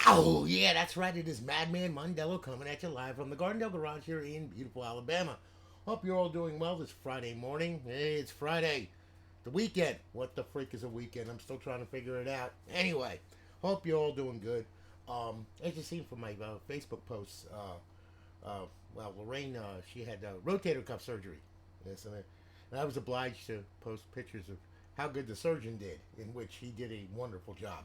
Oh, yeah, that's right. It is Madman Mondello coming at you live from the Gardendale Garage here in beautiful Alabama. Hope you're all doing well this Friday morning. Hey, it's Friday, the weekend. What the freak is a weekend? I'm still trying to figure it out. Anyway, hope you're all doing good. As you seen from my Facebook posts, well, Lorraine, she had rotator cuff surgery. Yes, and I was obliged to post pictures of how good the surgeon did, in which he did a wonderful job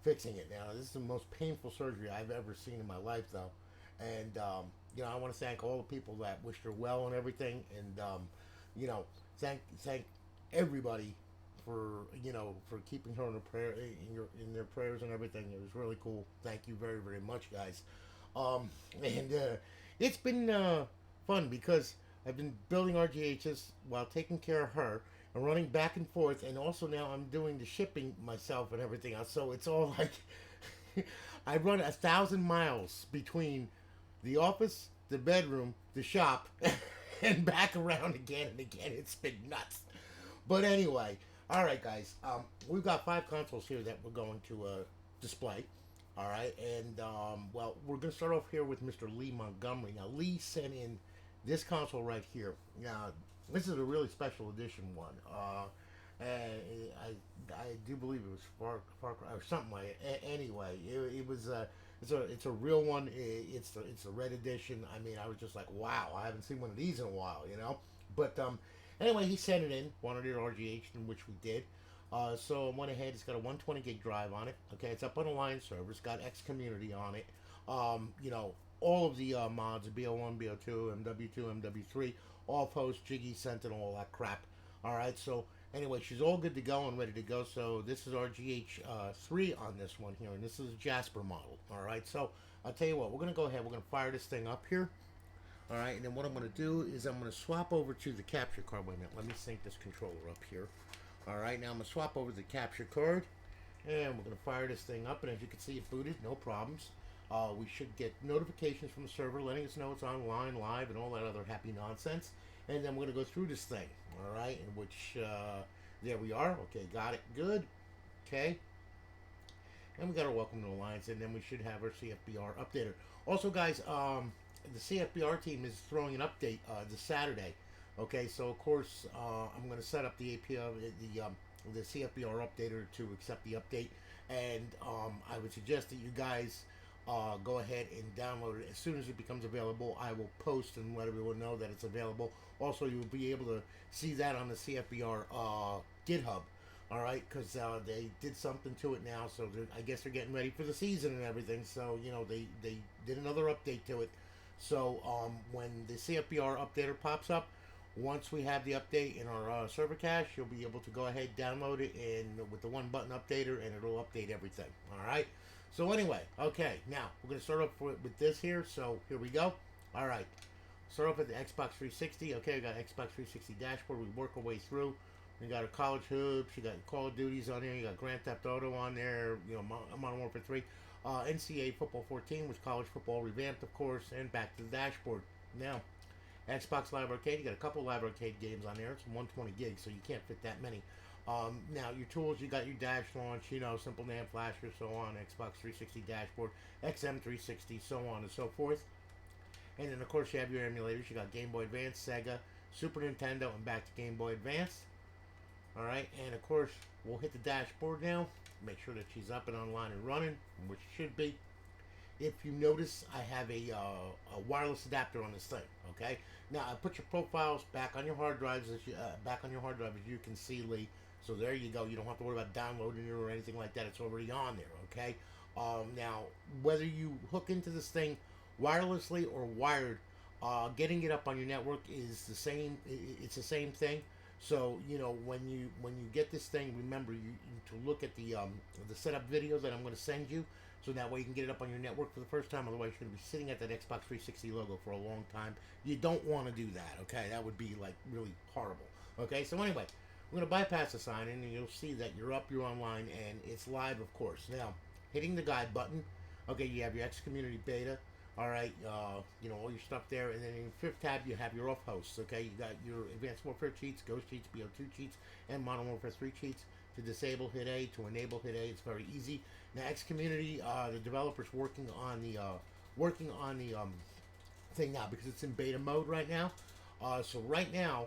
fixing it. Now, this is the most painful surgery I've ever seen in my life, though. And, I want to thank all the people that wished her well and everything. And, thank everybody for keeping her in, their prayers and everything. It was really cool. Thank you very, very much, guys. And it's been fun because I've been building RGHs while taking care of her and running back and forth, and also now I'm doing the shipping myself and everything else. So it's all like I run 1,000 miles between the office, the bedroom, the shop, and back around again and again. It's been nuts. But anyway, all right, guys. We've got 5 consoles here that we're going to display. All right, and well, we're going to start off here with Mr. Lee Montgomery. Now, Lee sent in this console right here. Now, this is a really special edition one. And I do believe it was Far Cry or something like it. Anyway, it was it's a real one. It's a red edition. I mean, I was just like, wow, I haven't seen one of these in a while. But anyway, he sent it in, wanted it RGH, in which we did. So I went ahead. It's got a 120 gig drive on it. Okay, it's up on Alliance server. It's got X Community on it. All of the mods, BO1, BO2, MW2, MW3, all post, Jiggy, Sentinel, all that crap. All right, so anyway, she's all good to go and ready to go. So this is our GH3 on this one here, and this is a Jasper model. All right, so I'll tell you what, we're going to go ahead. We're going to fire this thing up here. All right, and then what I'm going to do is I'm going to swap over to the capture card. Wait a minute, let me sync this controller up here. All right, now I'm going to swap over to the capture card, and we're going to fire this thing up, and as you can see, it booted, no problems. We should get notifications from the server letting us know it's online, live, and all that other happy nonsense. And then we're going to go through this thing, all right, in which, there we are. Okay, got it, good. Okay. And we got our welcome to Alliance, and then we should have our CFBR updater. Also, guys, the CFBR team is throwing an update this Saturday. Okay, so of course I'm going to set up the API, the CFBR updater to accept the update, and I would suggest that you guys go ahead and download it as soon as it becomes available. I will post and let everyone know that it's available. Also, you'll be able to see that on the CFBR GitHub. All right, because they did something to it now, so I guess they're getting ready for the season and everything. So they did another update to it. So when the CFBR updater pops up, once we have the update in our server cache, you'll be able to go ahead, download it, and with the one button updater, and it'll update everything. All right. So anyway, okay, now we're going to start off with this here. So here we go. All right. Start off with the Xbox 360. Okay, we got Xbox 360 dashboard. We work our way through. We got a college hoops. You got Call of Duties on there. You got Grand Theft Auto on there. Modern Warfare 3. NCAA Football 14 was College Football Revamped, of course, and back to the dashboard. Now, Xbox Live Arcade. You got a couple Live Arcade games on there. It's 120 gigs, so you can't fit that many. Now, your tools, you got your dash launch, Simple NAND flasher, so on, Xbox 360 dashboard, XM360, so on and so forth. And then, of course, you have your emulators. You got Game Boy Advance, Sega, Super Nintendo, and back to Game Boy Advance. All right, and of course, we'll hit the dashboard now. Make sure that she's up and online and running, which should be. If you notice, I have a wireless adapter on this thing. Okay. Now I put your profiles back on your hard drives as you can see, Lee. So there you go. You don't have to worry about downloading it or anything like that. It's already on there. Okay. Now whether you hook into this thing wirelessly or wired, getting it up on your network is the same. It's the same thing. So when you get this thing, remember you to look at the setup video that I'm going to send you, so that way you can get it up on your network for the first time. Otherwise, you're going to be sitting at that Xbox 360 logo for a long time. You don't want to do that. Okay, that would be like really horrible. Okay, so anyway, we're going to bypass the sign in, and you'll see that you're up, you're online, and it's live, of course. Now, hitting the guide button. Okay, you have your X Community Beta. All right, all your stuff there, and then in the 5th tab you have your off hosts. Okay, you got your Advanced Warfare cheats, Ghost cheats, BO2 cheats, and Modern Warfare 3 cheats. To disable, hit A. To enable, hit A. It's very easy. Now, X Community, the developers working on the thing now because it's in beta mode right now. So right now,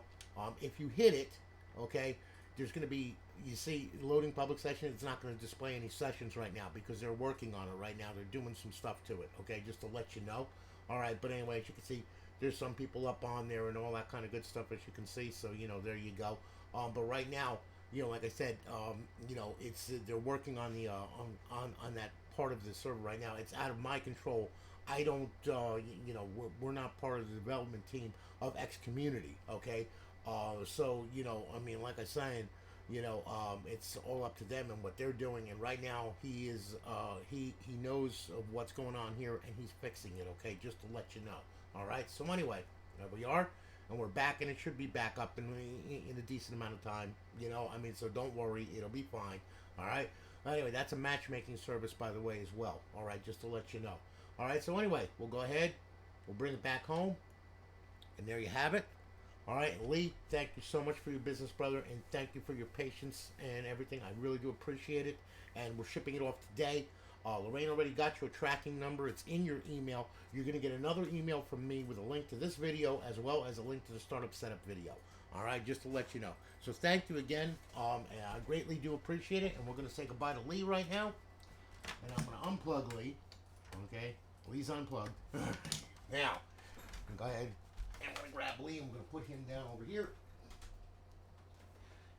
if you hit it, okay, there's going to be, you see loading public session. It's not going to display any sessions right now because they're working on it right now. They're doing some stuff to it, okay, just to let you know. All right, but anyway, as you can see, there's some people up on there and all that kind of good stuff, as you can see. So there you go. But right now, like I said, it's they're working on the on that part of the server right now. It's out of my control. I don't, we're not part of the development team of X Community, okay? So, I mean, like I was saying, it's all up to them and what they're doing. And right now, he is, he knows of what's going on here and he's fixing it, okay? Just to let you know, all right? So anyway, there we are, and we're back, and it should be back up in a decent amount of time, I mean, so don't worry, it'll be fine, all right? Anyway, that's a matchmaking service, by the way, as well, all right? Just to let you know. All right, so anyway, we'll go ahead. We'll bring it back home. And there you have it. All right, Lee, thank you so much for your business, brother. And thank you for your patience and everything. I really do appreciate it. And we're shipping it off today. Lorraine already got you a tracking number. It's in your email. You're going to get another email from me with a link to this video as well as a link to the startup setup video. All right, just to let you know. So thank you again. And I greatly do appreciate it. And we're going to say goodbye to Lee right now. And I'm going to unplug Lee. Okay, Lee's unplugged. Now, go ahead. I'm going to grab Lee. I'm going to put him down over here.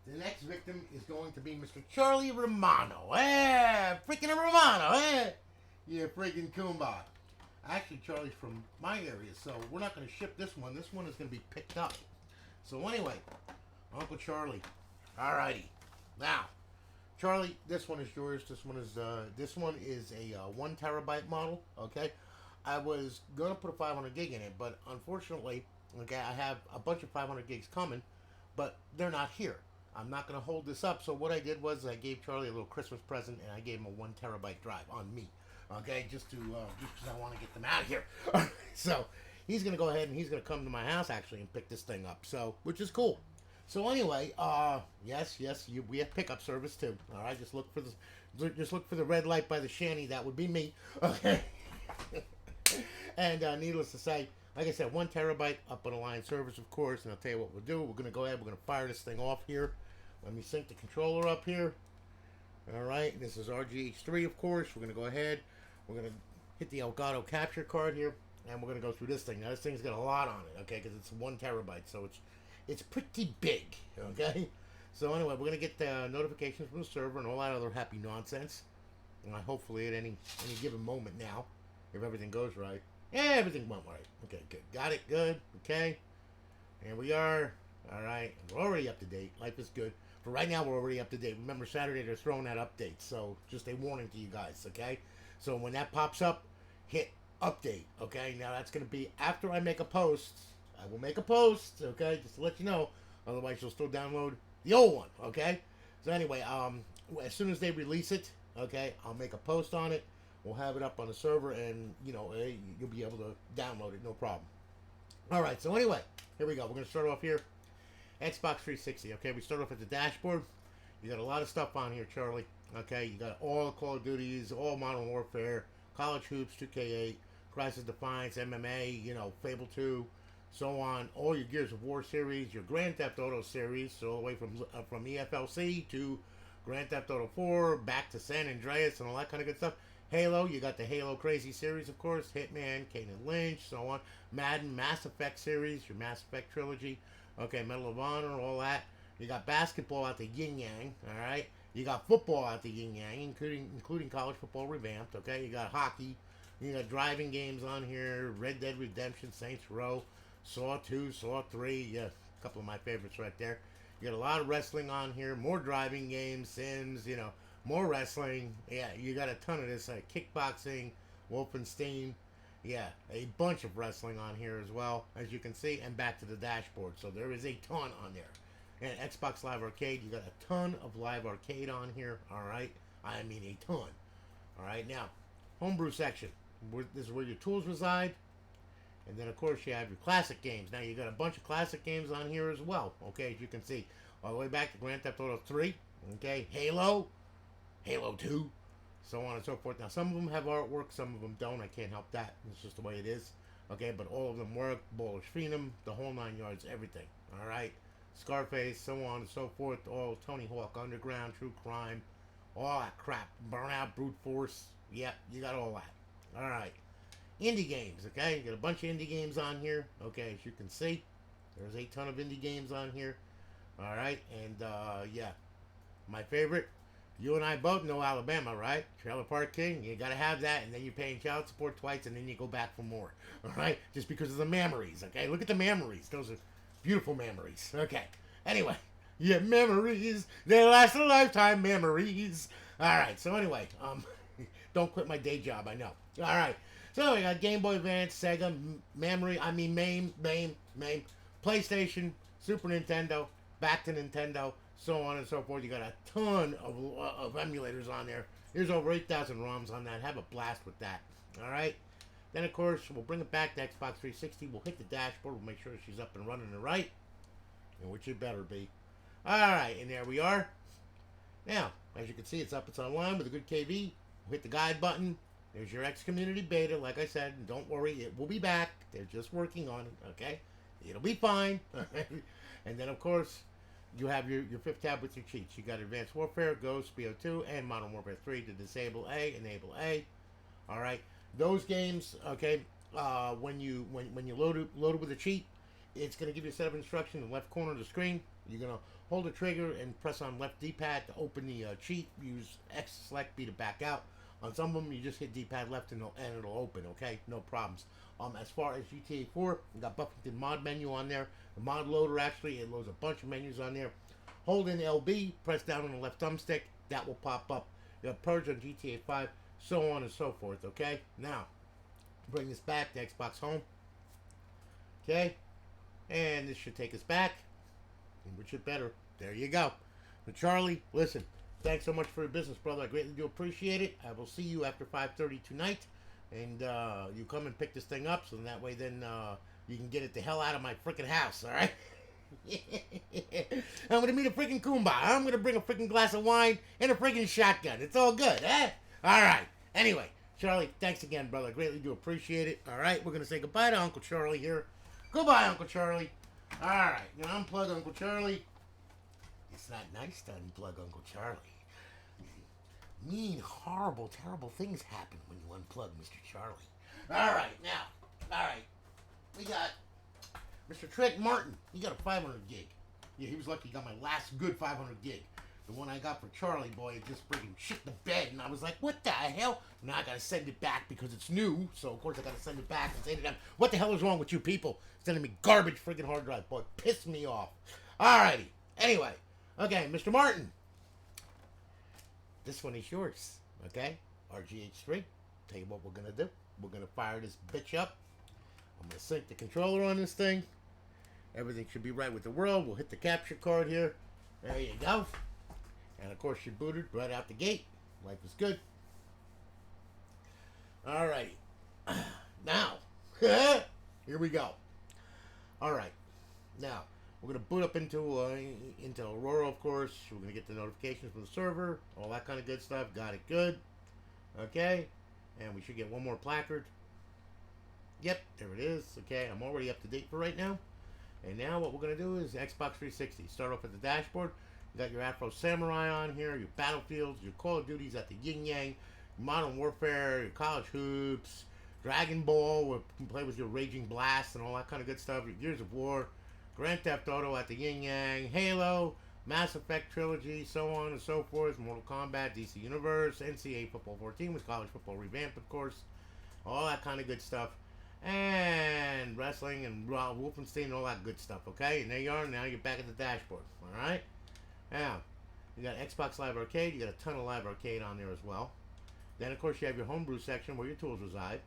The next victim is going to be Mr. Charlie Romano. Freaking Romano, Yeah, freaking Kumba. Actually, Charlie's from my area, so we're not going to ship this one. This one is going to be picked up. So anyway, Uncle Charlie. Alrighty. Now, Charlie, this one is yours. This one is a 1 terabyte model. Okay, I was gonna put a 500 gig in it, but unfortunately, okay, I have a bunch of 500 gigs coming, but they're not here. I'm not gonna hold this up. So what I did was I gave Charlie a little Christmas present, and I gave him a 1 terabyte drive on me. Okay, just because I want to get them out of here. So he's gonna go ahead and he's gonna come to my house actually and pick this thing up. So which is cool. So anyway, yes, we have pickup service too. All right, just look for the red light by the shanty. That would be me. Okay. And needless to say, like I said, 1 terabyte up on a line service, of course. And I'll tell you what we'll do. We're gonna go ahead. We're gonna fire this thing off here. Let me sync the controller up here. All right. This is RGH3, of course. We're gonna go ahead. We're gonna hit the Elgato capture card here, and we're gonna go through this thing. Now this thing's got a lot on it, okay? Because it's 1 terabyte, so it's pretty big, okay? So anyway, we're going to get notifications from the server and all that other happy nonsense. And hopefully at any given moment now, if everything goes right. Yeah, everything went right. Okay, good. Got it, good. Okay. Here we are. All right. We're already up to date. Life is good. For right now, we're already up to date. Remember, Saturday they're throwing out updates. So just a warning to you guys, okay? So when that pops up, hit update, okay? Now that's going to be after I make a post. I will make a post, okay, just to let you know. Otherwise, you'll still download the old one, okay? So anyway, as soon as they release it, okay, I'll make a post on it. We'll have it up on the server, and you'll be able to download it, no problem. All right. So anyway, here we go. We're gonna start off here. Xbox 360. Okay, we start off at the dashboard. You got a lot of stuff on here, Charlie. Okay, you got all Call of Duties, all Modern Warfare, College Hoops, 2K8, Crisis Defiance, MMA, Fable 2. So on, all your Gears of War series, your Grand Theft Auto series, so all the way from EFLC to Grand Theft Auto 4, back to San Andreas and all that kind of good stuff. Halo, you got the Halo Crazy series, of course, Hitman, Kane and Lynch, so on. Madden, Mass Effect series, your Mass Effect trilogy. Okay, Medal of Honor, all that. You got basketball at the Yin Yang, all right. You got football at the Yin Yang, including college football revamped. Okay, you got hockey. You got driving games on here, Red Dead Redemption, Saints Row, Saw 2, Saw 3, yeah, a couple of my favorites right there. You got a lot of wrestling on here, more driving games, Sims, more wrestling. Yeah, you got a ton of this, kickboxing, Wolfenstein. Yeah, a bunch of wrestling on here as well, as you can see, and back to the dashboard. So there is a ton on there. And Xbox Live Arcade, you got a ton of Live Arcade on here, all right? I mean a ton. All right, now, homebrew section. This is where your tools reside. And then, of course, you have your classic games. Now, you got a bunch of classic games on here as well. Okay, as you can see. All the way back to Grand Theft Auto 3. Okay, Halo. Halo 2. so on and so forth. Now, some of them have artwork, some of them don't. I can't help that. It's just the way it is. Okay, but all of them work. Ballers Phenom, the whole 9 yards, everything. All right, Scarface, so on and so forth. All Tony Hawk Underground, True Crime, all that crap. Burnout, Brute Force. Yep, you got all that. All right. Indie games, okay? You got a bunch of indie games on here. Okay, as you can see, there's a ton of indie games on here. All right, and yeah, my favorite. You and I both know Alabama, right? Trailer Park King. You gotta have that, and then you're paying child support twice, and then you go back for more. All right, just because of the memories. Okay, look at the memories. Those are beautiful memories. Okay. Anyway, yeah, memories. They last a lifetime. Memories. All right. So anyway, don't quit my day job. I know. All right. So we got Game Boy Advance, Sega, MAME, PlayStation, Super Nintendo, back to Nintendo, so on and so forth. You got a ton of emulators on there. There's over 8,000 ROMs on that. Have a blast with that. All right. Then of course we'll bring it back to Xbox 360. We'll hit the dashboard. We'll make sure she's up and running and right, and which it better be. All right, and there we are. Now, as you can see, it's up. It's online with a good KV. We'll hit the guide button. There's your X Community Beta. Like I said, don't worry, it will be back. They're just working on it, okay? It'll be fine. And then, of course, you have your fifth tab with your cheats. You got Advanced Warfare, Ghost, BO2, and Modern Warfare 3 to disable A, enable A. All right? Those games, okay, when you load it with a cheat, it's going to give you a set of instructions in the left corner of the screen. You're going to hold the trigger and press on left D-pad to open the cheat. Use X select B to back out. On some of them, you just hit D-pad left and it'll open, okay? No problems. As far as GTA 4, we got Buffington mod menu on there. The mod loader, actually, it loads a bunch of menus on there. Hold in LB, press down on the left thumbstick. That will pop up. You have Purge on GTA 5, so on and so forth, okay? Now, bring this back to Xbox Home. Okay? And this should take us back. Which is better. There you go. But Charlie, listen. Thanks so much for your business, brother. I greatly do appreciate it. I will see you after 5:30 tonight. And you come and pick this thing up, so that way then you can get it the hell out of my freaking house, all right? I'm going to meet a freaking Kumba. I'm going to bring a freaking glass of wine and a freaking shotgun. It's all good, eh? All right. Anyway, Charlie, thanks again, brother. I greatly do appreciate it. All right, we're going to say goodbye to Uncle Charlie here. Goodbye, Uncle Charlie. All right, now unplug Uncle Charlie. It's not nice to unplug Uncle Charlie. Mean, horrible, terrible things happen when you unplug Mr. Charlie. All right, now, all right, we got Mr. Trent Martin. He got a 500 gig. Yeah, he was lucky he got my last good 500 gig. The one I got for Charlie, boy, it just freaking shit the bed, and I was like, what the hell? Now I gotta send it back because it's new, so of course I gotta send it back and say to them, what the hell is wrong with you people? Sending me garbage freaking hard drive, boy, piss me off. Alrighty, anyway, okay, Mr. Martin. This one is yours, okay? RGH3. Tell you what we're gonna do. We're gonna fire this bitch up. I'm gonna sync the controller on this thing. Everything should be right with the world. We'll hit the capture card here. There you go. And of course, you're booted right out the gate. Life is good. Alrighty. Now, here we go. Alright. Now, we're going to boot up into Aurora, of course. We're going to get the notifications from the server. All that kind of good stuff. Got it good. Okay. And we should get one more placard. Yep, there it is. Okay, I'm already up to date for right now. And now what we're going to do is Xbox 360. Start off at the dashboard. You got your Afro Samurai on here, your Battlefields, your Call of Duties at the Yin Yang, Modern Warfare, your College Hoops, Dragon Ball, where you can play with your Raging Blast and all that kind of good stuff, your Gears of War, Grand Theft Auto at the Yin Yang, Halo, Mass Effect Trilogy, so on and so forth, Mortal Kombat, DC Universe, NCAA Football 14 with College Football Revamped, of course, all that kind of good stuff. And wrestling and Wolfenstein and all that good stuff, okay? And there you are. Now you're back at the dashboard, all right? Now, you got Xbox Live Arcade. You got a ton of Live Arcade on there as well. Then, of course, you have your homebrew section where your tools reside.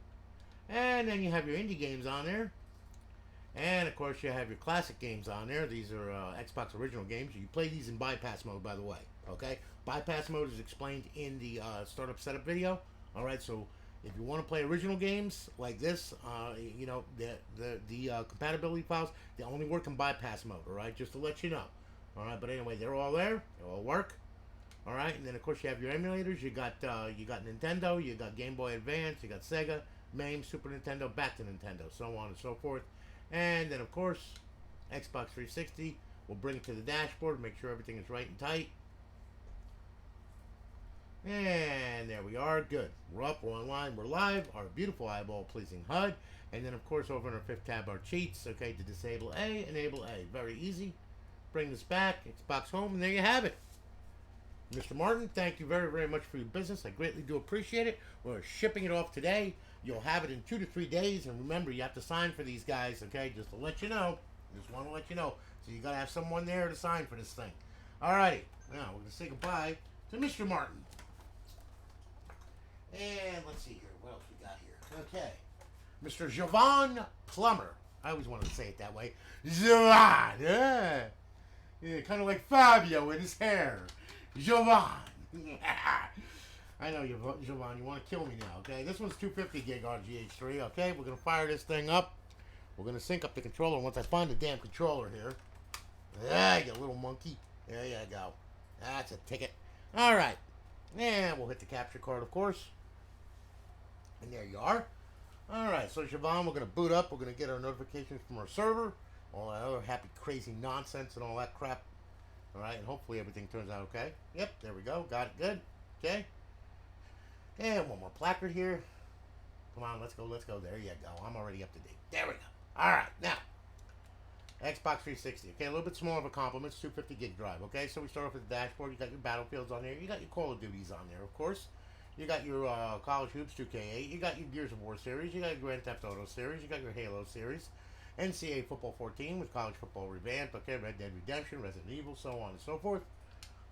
And then you have your indie games on there. And, of course, you have your classic games on there. These are Xbox original games. You play these in bypass mode, by the way, okay? Bypass mode is explained in the startup setup video, all right? So, if you want to play original games like this, you know, the compatibility files, they only work in bypass mode, all right? Just to let you know. All right, but anyway, they're all there. They all work. All right, and then of course you have your emulators. You got Nintendo, you got Game Boy Advance, you got Sega, MAME, Super Nintendo, back to Nintendo, so on and so forth. And then of course, Xbox 360. We'll bring it to the dashboard, make sure everything is right and tight. And there we are. Good. We're up. We're online. We're live. Our beautiful eyeball-pleasing HUD. And then, of course, over in our fifth tab, our cheats. Okay, to disable A, enable A. Very easy. Bring this back. Xbox Home, and there you have it. Mr. Martin, thank you very, very much for your business. I greatly do appreciate it. We're shipping it off today. You'll have it in 2 to 3 days. And remember, you have to sign for these guys, okay? Just to let you know. Just want to let you know. So you got to have someone there to sign for this thing. Alrighty. Now, we're going to say goodbye to Mr. Martin. And let's see here. What else we got here? Okay. Mr. Javon Plumber. I always wanted to say it that way. Javon. Yeah. Yeah, kind of like Fabio with his hair. Javon. I know you, Javon. You want to kill me now, okay? This one's 250 gig on GH3, okay? We're going to fire this thing up. We're going to sync up the controller once I find the damn controller here. There you little monkey. There you go. That's a ticket. All right. And we'll hit the capture card, of course. And there you are. All right. So, Javon, we're going to boot up. We're going to get our notifications from our server. All that other happy, crazy nonsense and all that crap. All right. And hopefully everything turns out okay. Yep. There we go. Got it good. Okay. And one more placard here. Come on. Let's go. Let's go. There you go. I'm already up to date. There we go. All right. Now. Xbox 360, okay, a little bit smaller of a complement, 250 gig drive, okay, so we start off with the dashboard. You got your Battlefields on there, you got your Call of Duties on there, of course, you got your College Hoops 2K8, you got your Gears of War series, you got your Grand Theft Auto series, you got your Halo series, NCAA Football 14 with College Football Revamped, okay, Red Dead Redemption, Resident Evil, so on and so forth.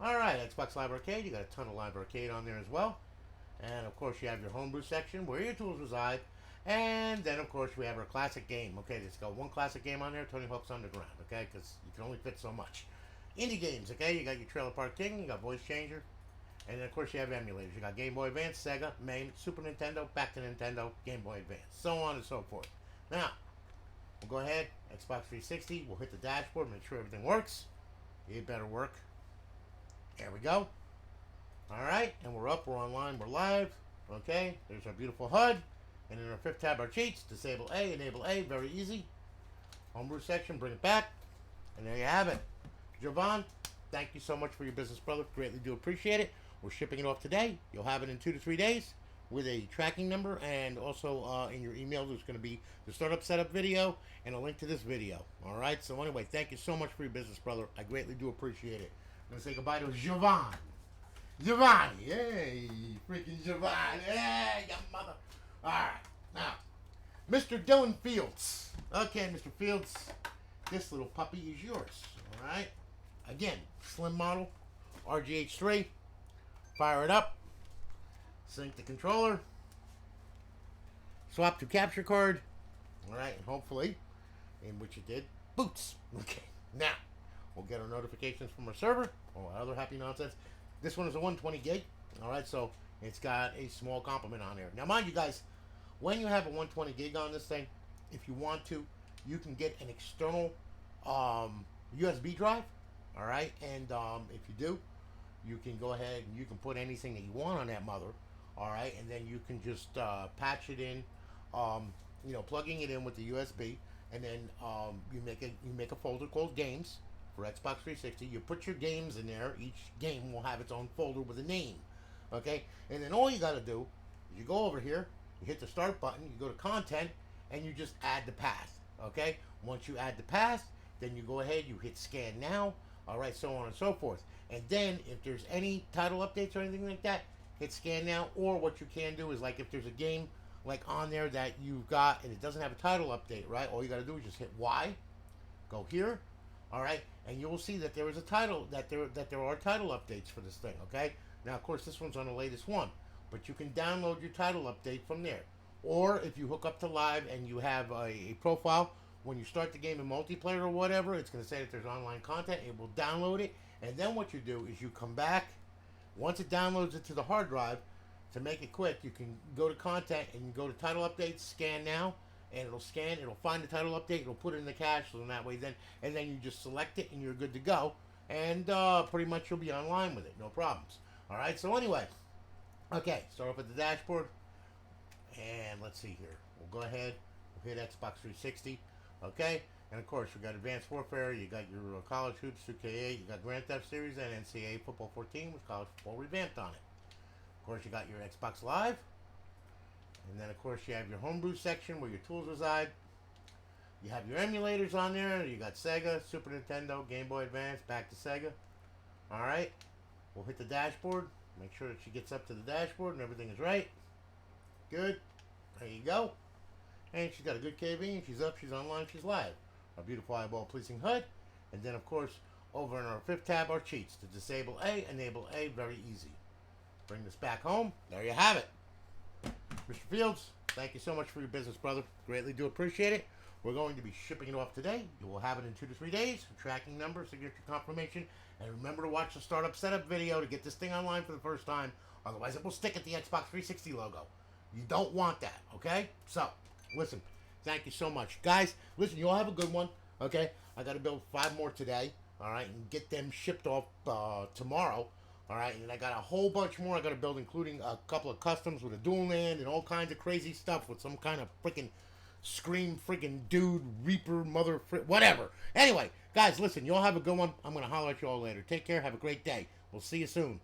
Alright, Xbox Live Arcade, you got a ton of Live Arcade on there as well, and of course you have your homebrew section where your tools reside. And then, of course, we have our classic game. Okay, there's got one classic game on there, Tony Hawk's Underground, okay, because you can only fit so much. Indie games, okay, you got your Trailer Park King, you got Voice Changer, and then, of course, you have emulators. You got Game Boy Advance, Sega, MAME, Super Nintendo, back to Nintendo, Game Boy Advance, so on and so forth. Now, we'll go ahead, Xbox 360, we'll hit the dashboard, make sure everything works. It better work. There we go. All right, and we're up, we're online, we're live, okay, there's our beautiful HUD. And in our fifth tab, our cheats, disable A, enable A, very easy. Homebrew section, bring it back. And there you have it. Javon, thank you so much for your business, brother. Greatly do appreciate it. We're shipping it off today. You'll have it in 2 to 3 days with a tracking number. And also in your email, there's going to be the startup setup video and a link to this video. All right? So anyway, thank you so much for your business, brother. I greatly do appreciate it. I'm going to say goodbye to Javon. Javon. Yay. Freaking Javon. Hey, your mother. Alright, now, Mr. Dylan Fields. Okay, Mr. Fields, this little puppy is yours. Alright? Again, slim model, RGH3. Fire it up. Sync the controller. Swap to capture card. Alright, and hopefully, in which it did, boots. Okay, now, we'll get our notifications from our server. All that other happy nonsense. This one is a 120 gig. Alright, so it's got a small complement on there. Now, mind you guys, when you have a 120 gig on this thing, if you want to, you can get an external USB drive. All right, and if you do, you can go ahead and you can put anything that you want on that mother. All right, and then you can just patch it in, you know, plugging it in with the USB, and then you make a folder called Games for Xbox 360. You put your games in there. Each game will have its own folder with a name. Okay, and then all you got to do is you go over here, you hit the start button, you go to content, and you just add the path. Okay, once you add the path, then you go ahead, you hit scan now. All right, so on and so forth. And then if there's any title updates or anything like that, hit scan now. Or what you can do is, like, if there's a game like on there that you've got and it doesn't have a title update, right? All you got to do is just hit Y, go here, all right, and you will see that there is a title that there are title updates for this thing. Okay. Now, of course, this one's on the latest one, but you can download your title update from there. Or if you hook up to Live and you have a profile, when you start the game in multiplayer or whatever, it's going to say that there's online content. It will download it, and then what you do is you come back. Once it downloads it to the hard drive, to make it quick, you can go to content and you go to title updates, scan now, and it'll scan. It'll find the title update. It'll put it in the cache, so that way then, and then you just select it and you're good to go. and pretty much you'll be online with it, no problems. All right. So anyway, okay, start off with the dashboard, and let's see here. We'll go ahead. We'll hit Xbox 360. Okay. And of course, we got Advanced Warfare. You got your College Hoops 2K8. You got Grand Theft Series and NCAA Football 14 with College Football Revamped on it. Of course, you got your Xbox Live. And then, of course, you have your homebrew section where your tools reside. You have your emulators on there. You got Sega, Super Nintendo, Game Boy Advance, back to Sega. All right. We'll hit the dashboard. Make sure that she gets up to the dashboard and everything is right. Good. There you go. And she's got a good KV, and she's up, she's online, she's live. Our beautiful eyeball pleasing HUD. And then, of course, over in our fifth tab, our cheats. To disable A, enable A, very easy. Bring this back home. There you have it. Mr. Fields, thank you so much for your business, brother. Greatly do appreciate it. We're going to be shipping it off today. You will have it in 2 to 3 days. Tracking number, signature confirmation. And remember to watch the startup setup video to get this thing online for the first time. Otherwise, it will stick at the Xbox 360 logo. You don't want that, okay? So, listen, thank you so much. Guys, listen, you all have a good one, okay? I got to build 5 more today, all right, and get them shipped off tomorrow, all right? And I got a whole bunch more I got to build, including a couple of customs with a dual land and all kinds of crazy stuff with some kind of freaking Scream freaking dude, Reaper, mother, whatever. Anyway, guys, listen, you all have a good one. I'm going to holler at you all later. Take care. Have a great day. We'll see you soon.